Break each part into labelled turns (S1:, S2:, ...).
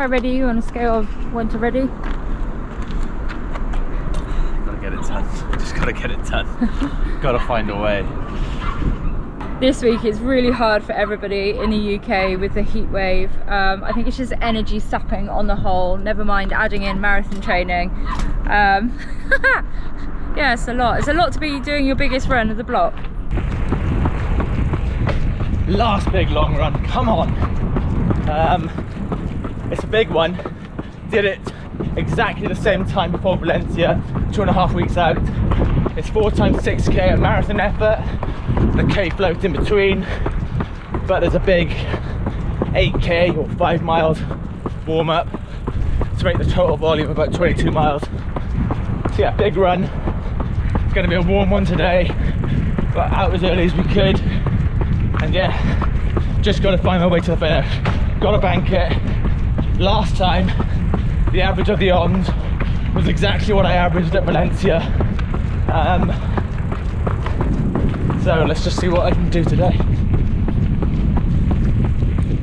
S1: How ready are you on a scale of 1 to ready?
S2: Gotta get it done. Just gotta get it done. Gotta find a way.
S1: This week is really hard for everybody in the UK with the heat wave. I think it's just energy sapping on the whole, never mind adding in marathon training. Yeah, it's a lot. It's a lot to be doing your biggest run of the block.
S2: Last big long run, come on. It's a big one. Did it exactly the same time before Valencia, 2.5 weeks out. It's 4 times 6k, a marathon effort. The K float in between, but there's a big 8k or 5 miles warm up to make the total volume about 22 miles. So yeah, big run. It's going to be a warm one today, but out as early as we could. And yeah, just got to find my way to the finish. Got to bank it. Last time, the average of the ons was exactly what I averaged at Valencia. So let's just see what I can do today.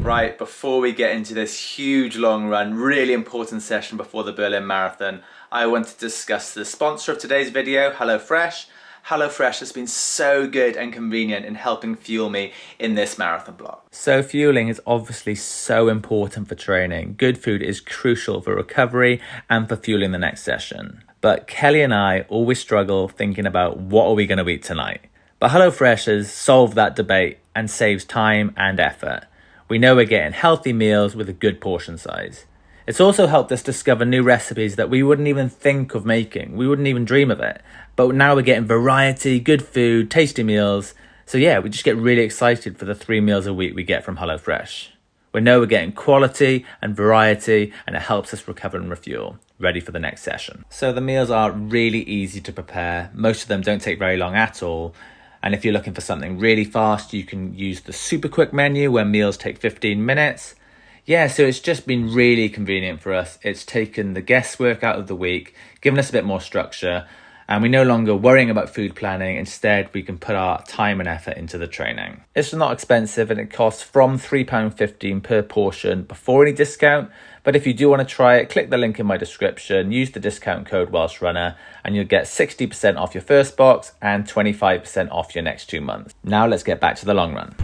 S2: Right, before we get into this huge long run, really important session before the Berlin Marathon, I want to discuss the sponsor of today's video, HelloFresh. HelloFresh has been so good and convenient in helping fuel me in this marathon block. So fueling is obviously so important for training. Good food is crucial for recovery and for fueling the next session. But Kelly and I always struggle thinking about what are we going to eat tonight. But HelloFresh has solved that debate and saves time and effort. We know we're getting healthy meals with a good portion size. It's also helped us discover new recipes that we wouldn't even think of making. We wouldn't even dream of it. But now we're getting variety, good food, tasty meals. So yeah, we just get really excited for the 3 meals a week we get from HelloFresh. We know we're getting quality and variety, and it helps us recover and refuel, ready for the next session. So the meals are really easy to prepare. Most of them don't take very long at all. And if you're looking for something really fast, you can use the super quick menu where meals take 15 minutes. Yeah, so it's just been really convenient for us. It's taken the guesswork out of the week, given us a bit more structure, and we're no longer worrying about food planning. Instead, we can put our time and effort into the training. It's not expensive and it costs from £3.15 per portion before any discount. But if you do want to try it, click the link in my description, use the discount code WelshRunner, and you'll get 60% off your first box and 25% off your next 2 months. Now let's get back to the long run.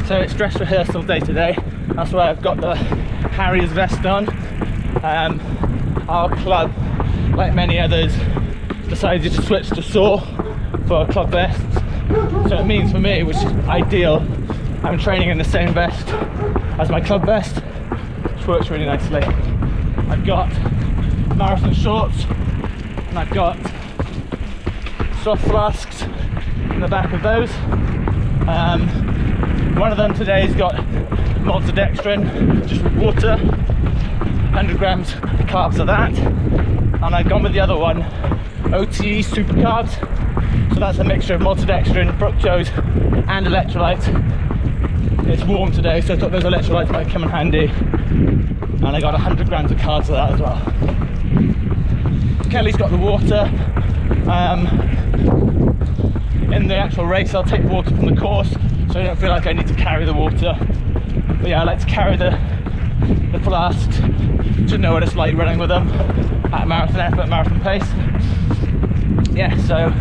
S2: So it's dress rehearsal day today. That's why I've got the Harry's vest on. Our club, like many others, decided to switch to SOAR for club vests. So it means for me, which is ideal, I'm training in the same vest as my club vest, which works really nicely. I've got marathon shorts and I've got soft flasks in the back of those. One of them today's got maltodextrin, just with water, 100 grams of carbs of that. And I've gone with the other one, OTE super carbs. So that's a mixture of maltodextrin, fructose and electrolytes. It's warm today, so I thought those electrolytes might come in handy. And I got 100 grams of carbs of that as well. Kelly's got the water. In the actual race, I'll take water from the course, so I don't feel like I need to carry the water. But yeah, I like to carry the flasks to know what it's like running with them at marathon effort, marathon pace. Yeah, so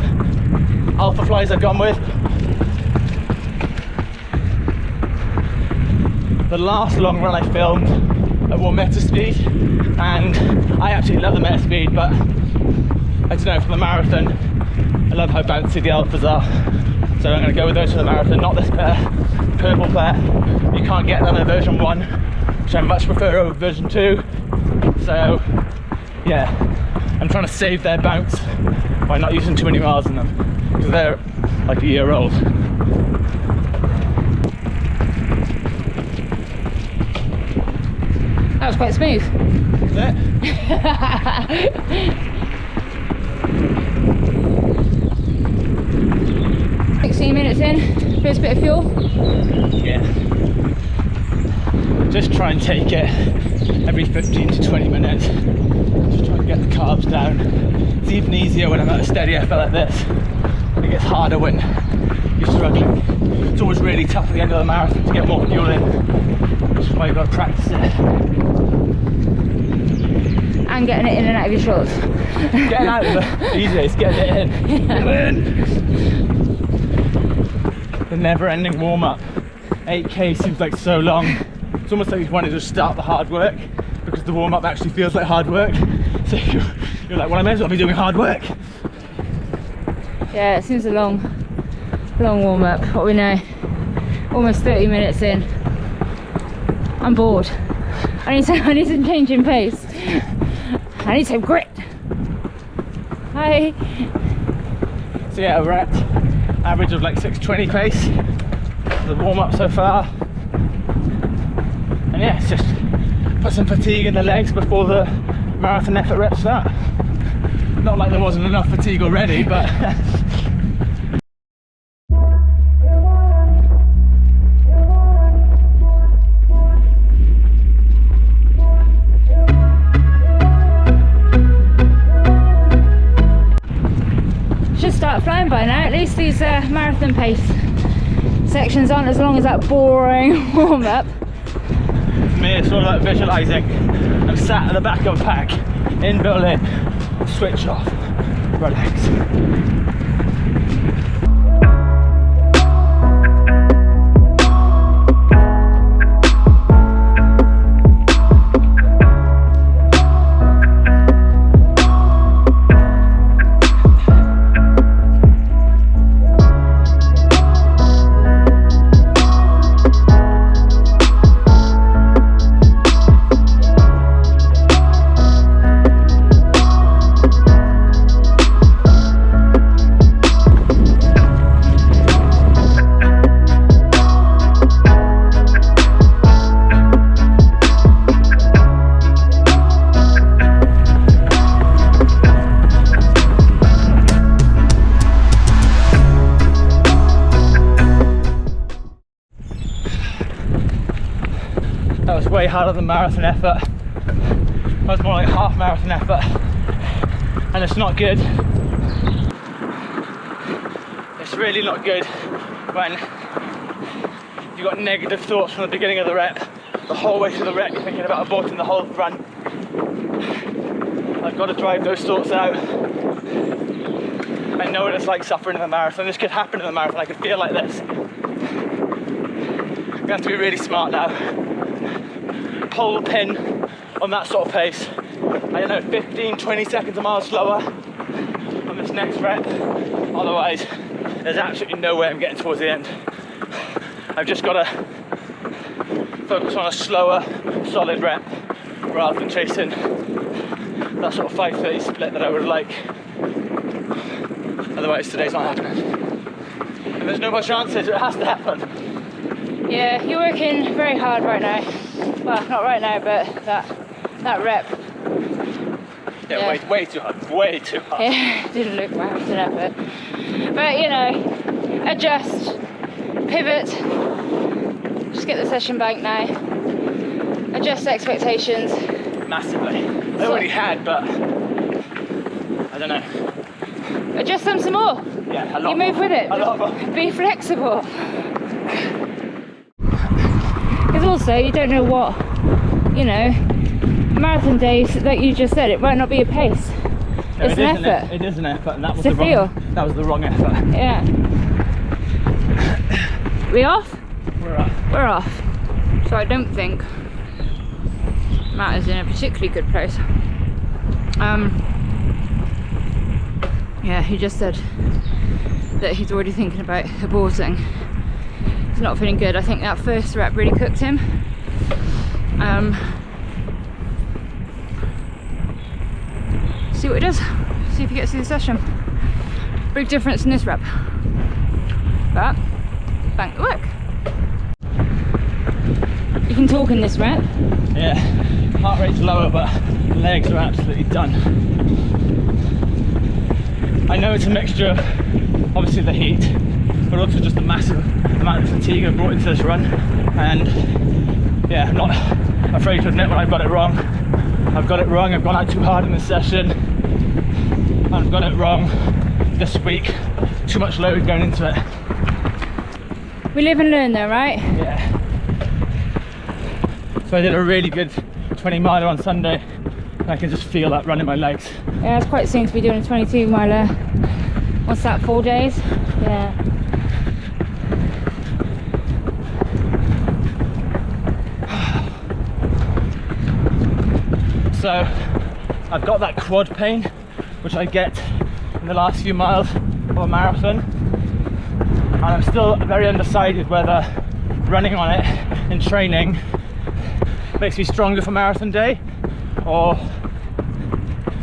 S2: Alpha Flies I've gone with. The last long run I filmed at War Meta Speed, and I absolutely love the Meta Speed, but I don't know, for the marathon I love how bouncy the Alphas are, so I'm going to go with those for the marathon. Not this pair, purple pair. You can't get them in version 1, which I much prefer over version 2. So yeah, I'm trying to save their bounce by not using too many miles in them, because they're like a year old.
S1: That was quite smooth.
S2: Is it?
S1: 16 minutes in, first bit of fuel.
S2: Yeah. Just try and take it every 15 to 20 minutes. Just try and get the carbs down. It's even easier when I'm at a steady effort like this. It gets harder when you're struggling. It's always really tough at the end of the marathon to get more fuel in.
S3: That's why you've got to practice it.
S1: And getting it in and out of your shorts.
S3: Getting out of the easiest, getting it in. The never-ending warm-up. 8k seems like so long. It's almost like you wanted to start the hard work because the warm-up actually feels like hard work. So you're like, well, I may as well be doing hard work.
S1: Yeah, it seems a long warm-up. What we know, almost 30 minutes in. I'm bored. I need some change in pace. I need some grit. Hi.
S3: So yeah, we're at average of like 6:20 pace. The warm-up so far. And yeah, it's just put some fatigue in the legs before the marathon effort reps start. Not like there wasn't enough fatigue already, but
S1: should start flying by now. At least these marathon pace sections aren't as long as that boring warm-up.
S3: for me it's all about visualising. I'm sat at the back of a pack in Berlin, switch off, relax. That was way harder than marathon effort. That was more like half marathon effort. And it's not good. It's really not good when you've got negative thoughts from the beginning of the rep. The whole way through the rep you're thinking about aborting the whole run. I've got to drive those thoughts out. I know what it's like suffering in the marathon. This could happen in the marathon. I could feel like this. I'm going to have to be really smart now. Pull the pin on that sort of pace. I don't know, 15-20 seconds a mile slower on this next rep. Otherwise, there's absolutely no way I'm getting towards the end. I've just got to focus on a slower, solid rep rather than chasing that sort of 5:30 split that I would like. Otherwise, today's not happening. And there's no more chances, it has to happen.
S1: Yeah, you're working very hard right now. Well, not right now, but that rep.
S3: Yeah, way too hard, way too hard.
S1: Yeah, didn't look marathon effort. But you know, adjust, pivot, just get the session back now. Adjust expectations.
S3: Massively. I already had, but I don't know.
S1: Adjust them some more.
S3: Yeah, a lot.
S1: You move with it.
S3: A lot more.
S1: Be flexible. Because also, you don't know what, you know, marathon days, like you just said, it might not be a pace.
S3: No,
S1: it's an effort.
S3: It is an effort, and that was
S1: It's a feel.
S3: That was the wrong effort.
S1: Yeah. We off?
S3: We're up.
S1: We're off. So I don't think Matt is in a particularly good place. Yeah, he just said that he's already thinking about aborting. He's not feeling good. I think that first rep really cooked him. See what he does. See if he gets through the session. Big difference in this rep. But thank the work. You can talk in this rep.
S3: Yeah, heart rate's lower, but legs are absolutely done. I know it's a mixture of obviously the heat, but also just the massive amount of fatigue I brought into this run. And yeah, I'm not afraid to admit when I've got it wrong. I've got it wrong. I've gone out too hard in this session. I've got it wrong this week. Too much load going into it.
S1: We live and learn though, right?
S3: Yeah. So I did a really good 20 miler on Sunday, and I can just feel that run in my legs.
S1: Yeah, it's quite soon to be doing a 22 miler. What's that, 4 days? Yeah.
S3: So I've got that quad pain, which I get in the last few miles of a marathon, and I'm still very undecided whether running on it in training makes me stronger for marathon day, or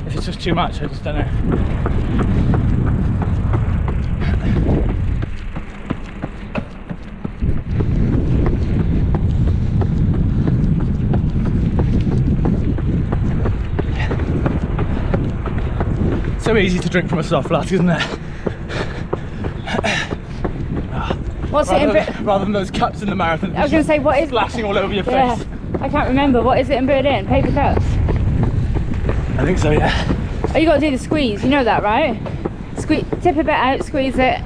S3: if it's just too much. I just don't know. So easy to drink from a soft flask, isn't it?
S1: What's it in
S3: Rather than those cups in the marathon.
S1: I was going to say, what is
S3: splashing all over your
S1: Yeah,
S3: face.
S1: I can't remember. What is it in Berlin? Paper cups?
S3: I think so, yeah.
S1: Oh, you got to do the squeeze. You know that, right? Squeeze, tip a bit out, squeeze it.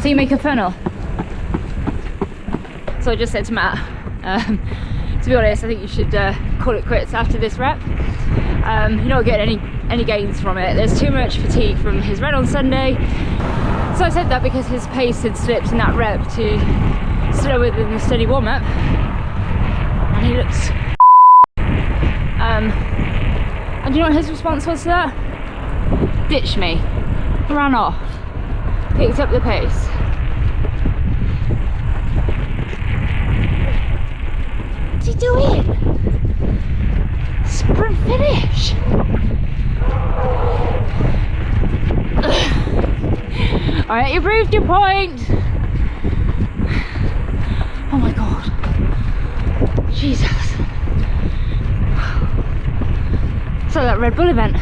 S1: So you make a funnel. So I just said to Matt, to be honest, I think you should call it quits after this rep. You're not getting any gains from it. There's too much fatigue from his run on Sunday. So I said that because his pace had slipped in that rep to slower than the steady warm-up. And he looks... and do you know what his response was to that? Ditched me. Ran off. Picked up the pace. What's he doing? Sprint finish. Alright, you proved your point. Oh my god. Jesus. It's like that Red Bull event. I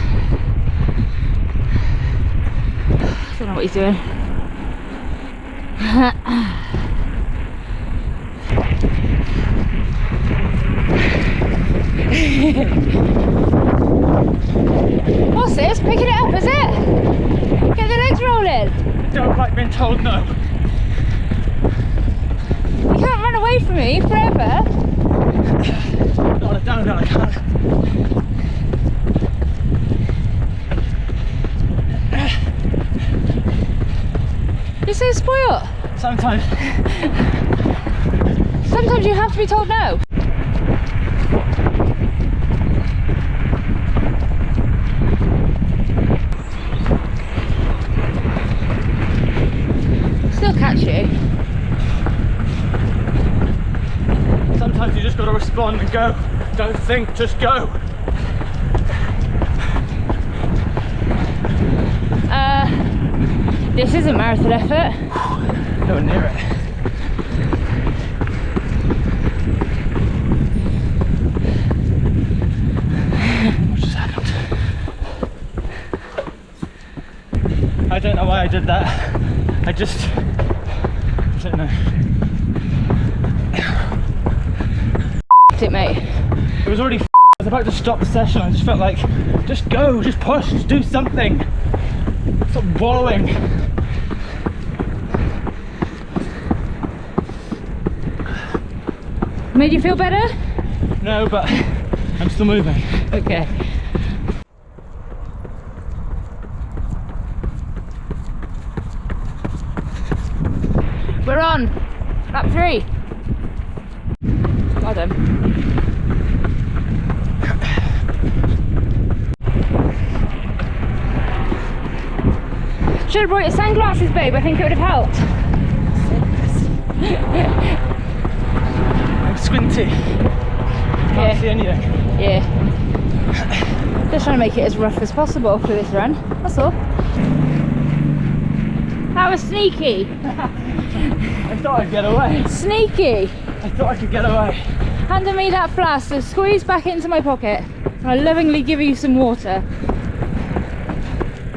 S1: don't know what he's doing. What's this? Picking it up, is it? Get the legs rolling.
S3: I don't like being told no.
S1: You can't run away from me forever.
S3: Not on a downhill, I can't.
S1: You're so spoiled.
S3: Sometimes.
S1: Sometimes you have to be told no. Still catch you.
S3: Sometimes you just got to respond and go. Don't think, just go.
S1: This is a marathon effort.
S3: Nowhere near it. What just happened? I don't know why I did that. I don't know.
S1: It, mate.
S3: It was already I was about to stop the session. I just felt like, just go, just push, just do something. Stop wallowing.
S1: Made you feel better?
S3: No, but I'm still moving.
S1: Okay. We're on. Lap 3. Well done. Should have brought your sunglasses, babe. I think it would have helped.
S3: I'm squinty. Can't see anything.
S1: Yeah. Just trying to make it as rough as possible for this run. That's all. That was sneaky.
S3: I thought I'd get away.
S1: Sneaky.
S3: I thought I could get away.
S1: Handed me that flask, so squeeze back into my pocket. And I lovingly give you some water.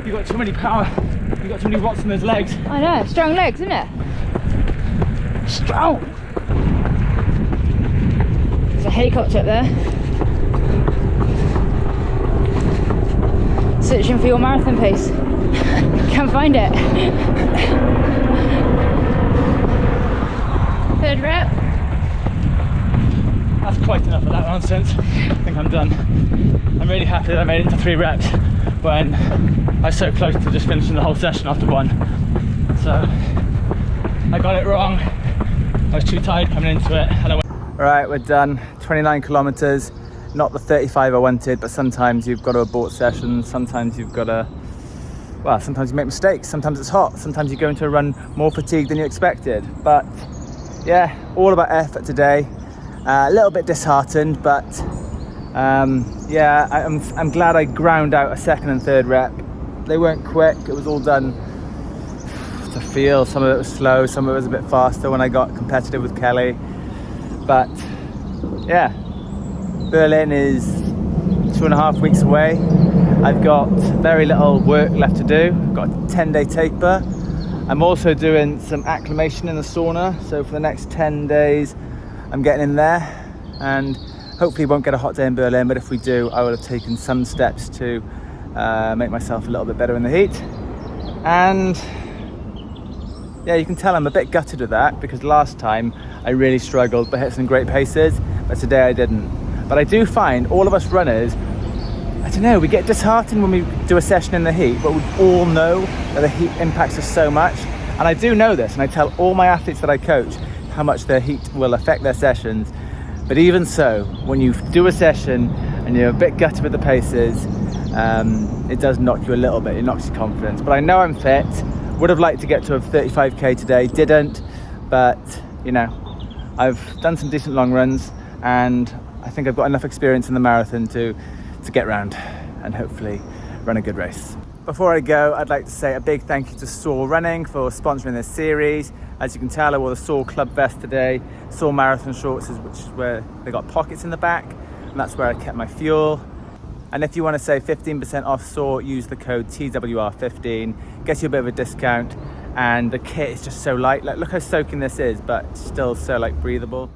S3: You got too many power. You got too many watts in those legs.
S1: I know, strong legs, isn't it? Strong. There's a helicopter up there. Searching for your marathon pace. Can't find it. Third rep.
S3: That's quite enough of that nonsense. I think I'm done. I'm really happy that I made it to 3 reps when I was so close to just finishing the whole session after 1. So I got it wrong. I was too tired coming into it, and I went.
S2: All right, we're done. 29 kilometers, not the 35 I wanted, but sometimes you've got to abort sessions. Sometimes you've got to, well, sometimes you make mistakes. Sometimes it's hot. Sometimes you go into a run more fatigued than you expected. But yeah, all about effort today. A little bit disheartened, but yeah, I'm glad I ground out a 2nd and 3rd rep. They weren't quick. It was all done to feel. Some of it was slow, some of it was a bit faster when I got competitive with Kelly. But yeah, Berlin is 2.5 weeks away. I've got very little work left to do. I've got a 10-day taper. I'm also doing some acclimation in the sauna. So for the next 10 days, I'm getting in there, and hopefully won't get a hot day in Berlin, but if we do, I will have taken some steps to make myself a little bit better in the heat. And yeah, you can tell I'm a bit gutted with that, because last time I really struggled but hit some great paces, but today I didn't. But I do find all of us runners, I don't know, we get disheartened when we do a session in the heat, but we all know that the heat impacts us so much. And I do know this, and I tell all my athletes that I coach how much the heat will affect their sessions. But even so, when you do a session and you're a bit gutted with the paces, it does knock you a little bit, it knocks your confidence. But I know I'm fit. Would have liked to get to a 35k today, didn't, but you know, I've done some decent long runs, and I think I've got enough experience in the marathon to get round and hopefully run a good race. Before I go, I'd like to say a big thank you to Soar Running for sponsoring this series. As you can tell, I wore the Soar Club vest today. Soar Marathon shorts, which is where they got pockets in the back, and that's where I kept my fuel. And if you want to save 15% off Soar, use the code TWR15, gets you a bit of a discount, and the kit is just so light. Like, look how soaking this is, but still so like breathable.